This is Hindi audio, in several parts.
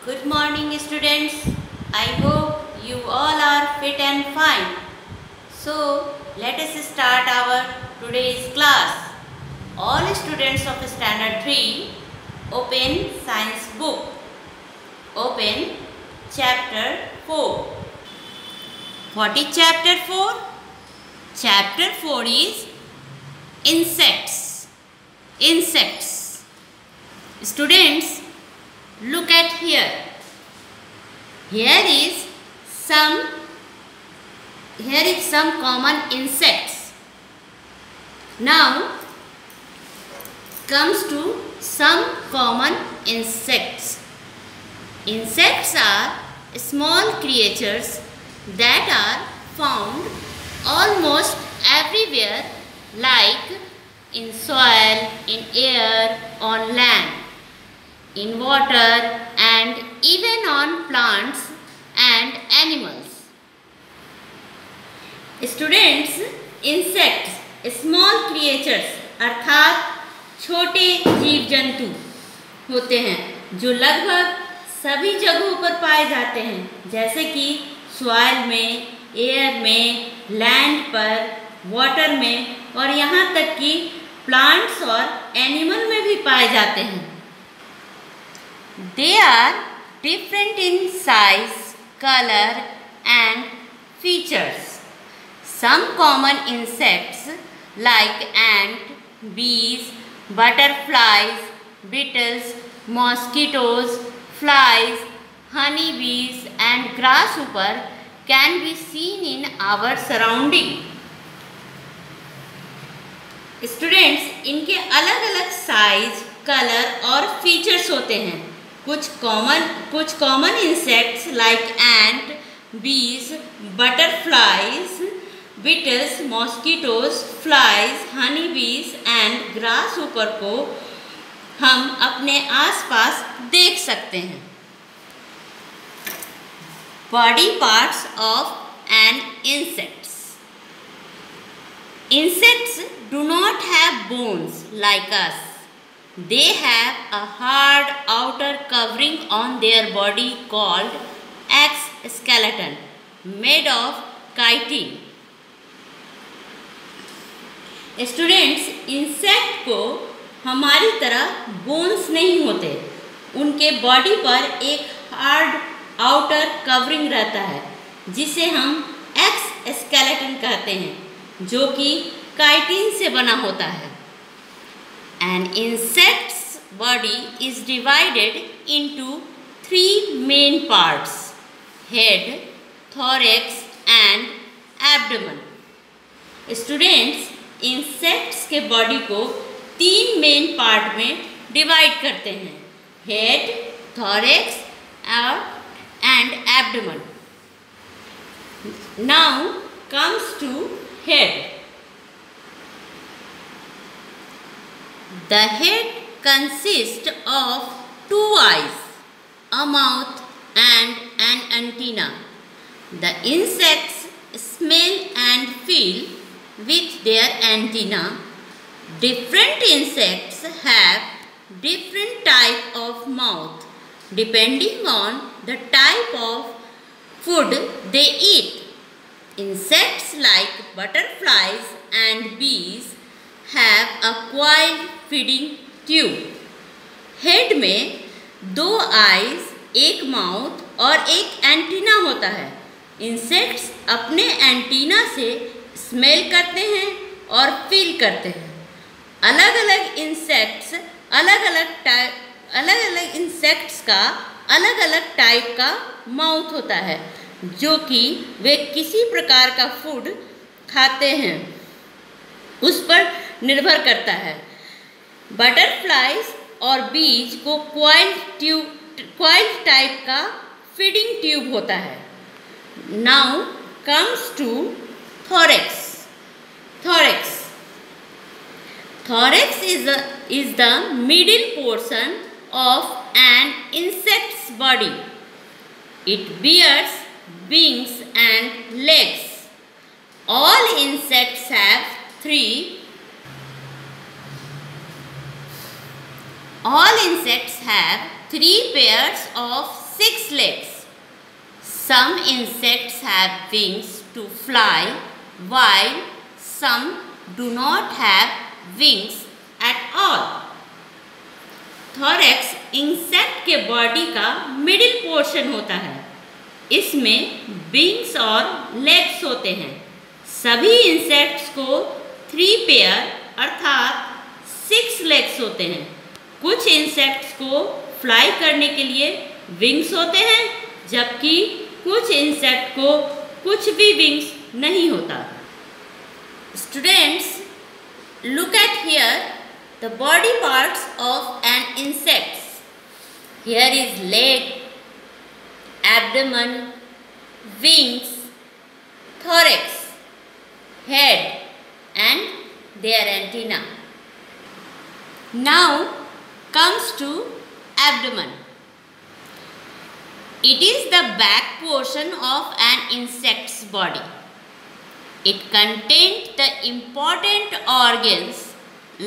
Good morning students. I hope you all are fit and fine. So let us start our today's class. All students of standard 3 open science book. Open chapter 4. What is chapter 4? Chapter 4 is insects. Insects. Students, look at here. Here is some common insects. Now comes to some common insects. Insects are small creatures that are found almost everywhere, like in soil, in air, on land, in water, and even on plants and animals. Students, insects small creatures अर्थात छोटे जीव जंतु होते हैं जो लगभग सभी जगहों पर पाए जाते हैं, जैसे कि सॉइल में, एयर में, लैंड पर, वाटर में और यहाँ तक कि प्लांट्स और एनिमल में भी पाए जाते हैं. They are different in size, color and features. Some common insects like ant, bees, butterflies, beetles, mosquitoes, flies, honeybees and grasshopper can be seen in our surrounding. Students, इनके अलग अलग साइज, कलर और फीचर्स होते हैं. कुछ common insects like ant, bees, butterflies, beetles, mosquitoes, flies, honey bees and grasshopper को हम अपने आसपास देख सकते हैं. Body parts of an insects. Insects do not have bones like us. They have a hard outer covering on their body called exoskeleton, made of chitin. Students, insect को हमारी तरह बोन्स नहीं होते. उनके बॉडी पर एक हार्ड आउटर कवरिंग रहता है जिसे हम एक्सस्केलेटन कहते हैं, जो कि काइटिन से बना होता है. An insect's body is divided into 3 main parts: head, thorax and abdomen. Students, insects के बॉडी को 3 मेन पार्ट में डिवाइड करते हैं: head, thorax and abdomen. Now comes to head. The head consists of 2 eyes, a mouth and an antenna. The insects smell and feel with their antenna. Different insects have different type of mouth depending on the type of food they eat. Insects like butterflies and bees have a coiled feeding tube. Head में 2 आइज, एक माउथ और एक एंटीना होता है. इंसेक्ट्स अपने एंटीना से स्मेल करते हैं और फील करते हैं. अलग अलग इंसेक्ट्स का अलग अलग टाइप का माउथ होता है, जो कि वे किसी प्रकार का फूड खाते हैं उस पर निर्भर करता है. बटरफ्लाइज और बीज को क्वाइल टाइप का फीडिंग ट्यूब होता है. Now comes to thorax. Thorax is the middle portion of an insect's body. It bears wings and legs. All insects have 3 All insects have 3 pairs of 6 legs. Some insects have wings to fly, while some do not have wings at all. Thorax insect के बॉडी का मिडिल पोर्शन होता है। इसमें विंग्स और लेग्स होते हैं। सभी इंसेक्ट्स को 3 पेयर अर्थात 6 लेग्स होते हैं। कुछ इंसेक्ट्स को फ्लाई करने के लिए विंग्स होते हैं, जबकि कुछ इंसेक्ट को कुछ भी विंग्स नहीं होता। Students, look at here the body parts of an insect. Here is leg, abdomen, wings, thorax, head and their antenna. Now comes to abdomen. It is the back portion of an insect's body. It contains the important organs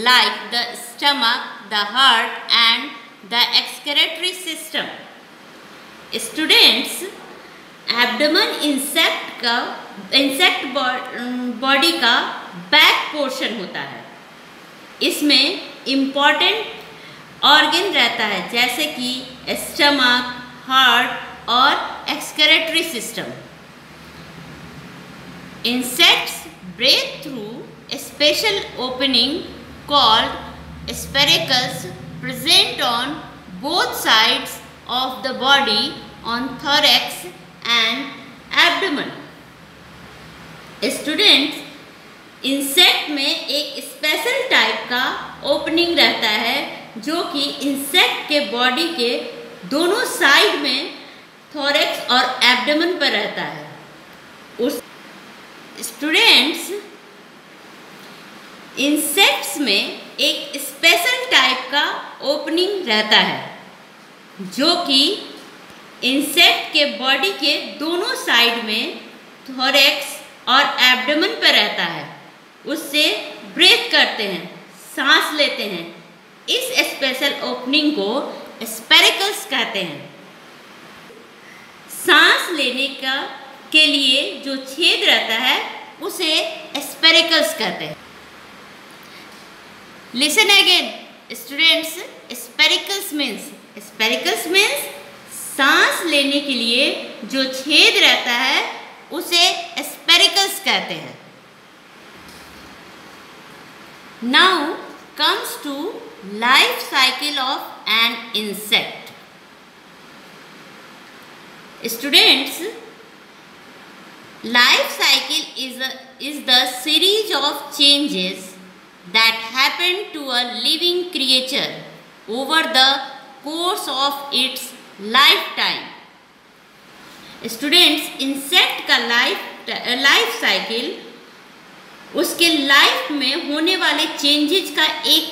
like the stomach, the heart and the excretory system. Students, abdomen insect body का बैक पोर्शन होता है। इसमें इम्पॉर्टेंट ऑर्गन रहता है, जैसे कि स्टमक, हार्ट और excretory system. Insects breathe through a special opening called spiracles present on both sides of the body on thorax and abdomen. Students, insect में एक स्पेशल टाइप का ओपनिंग रहता है जो कि इंसेक्ट के बॉडी के दोनों साइड में थोरैक्स और एब्डोमेन पर रहता है। उस स्टूडेंट्स, इंसेक्ट्स में एक स्पेशल टाइप का ओपनिंग रहता है जो कि इंसेक्ट के बॉडी के दोनों साइड में थोरैक्स और एब्डोमेन पर रहता है। उससे ब्रेथ करते हैं, सांस लेते हैं। इस स्पेशल ओपनिंग को स्पेरिकल्स कहते हैं। सांस लेने के लिए जो छेद रहता है उसे स्पेरिकल्स कहते हैं। Listen again students, spiracles means सांस लेने के लिए जो छेद रहता है उसे स्पेरिकल्स कहते हैं। Now comes to life cycle of an insect. Students, life cycle is the series of changes that happen to a living creature over the course of its lifetime. Students, insect का लाइफ साइकिल उसके लाइफ में होने वाले चेंजेस का एक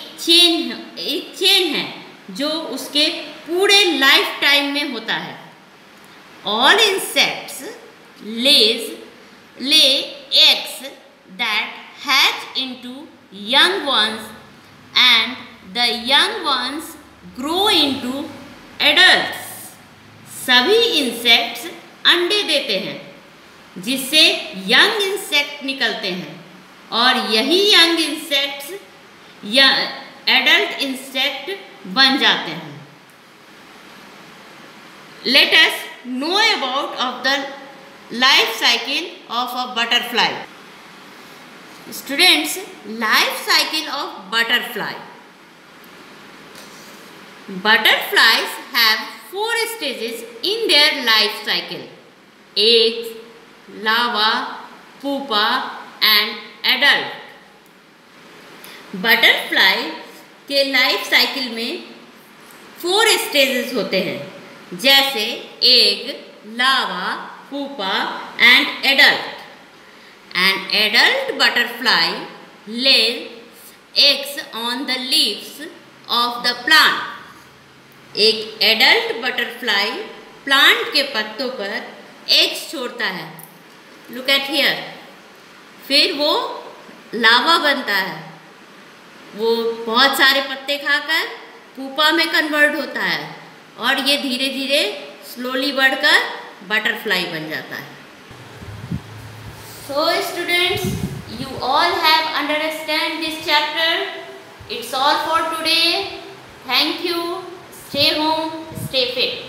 चेन है जो उसके पूरे लाइफ टाइम में होता है। All insects lay eggs that hatch into young ones and the young ones grow into adults. सभी इंसेक्ट्स अंडे देते हैं जिससे यंग इंसेक्ट निकलते हैं और यही यंग इंसेक्ट्स या एडल्ट इंसेक्ट बन जाते हैं। Let us know about of the life cycle of a butterfly. Students, life cycle of butterfly. Butterflies have 4 stages in their life cycle: eggs, larva, pupa and adult. Butterfly के लाइफ साइकिल में 4 स्टेजेस होते हैं, जैसे egg, lava, pupa and adult. An adult butterfly lays eggs on the leaves of the plant. एक एडल्ट बटरफ्लाई प्लांट के पत्तों पर एग्स छोड़ता है। Look at here. फिर वो लावा बनता है। वो बहुत सारे पत्ते खाकर पुपा में कन्वर्ट होता है। और ये धीरे धीरे स्लोली बढ़कर बटरफ्लाई बन जाता है। So students, you all have understand this chapter. It's all for today. Thank you. Stay home, stay fit.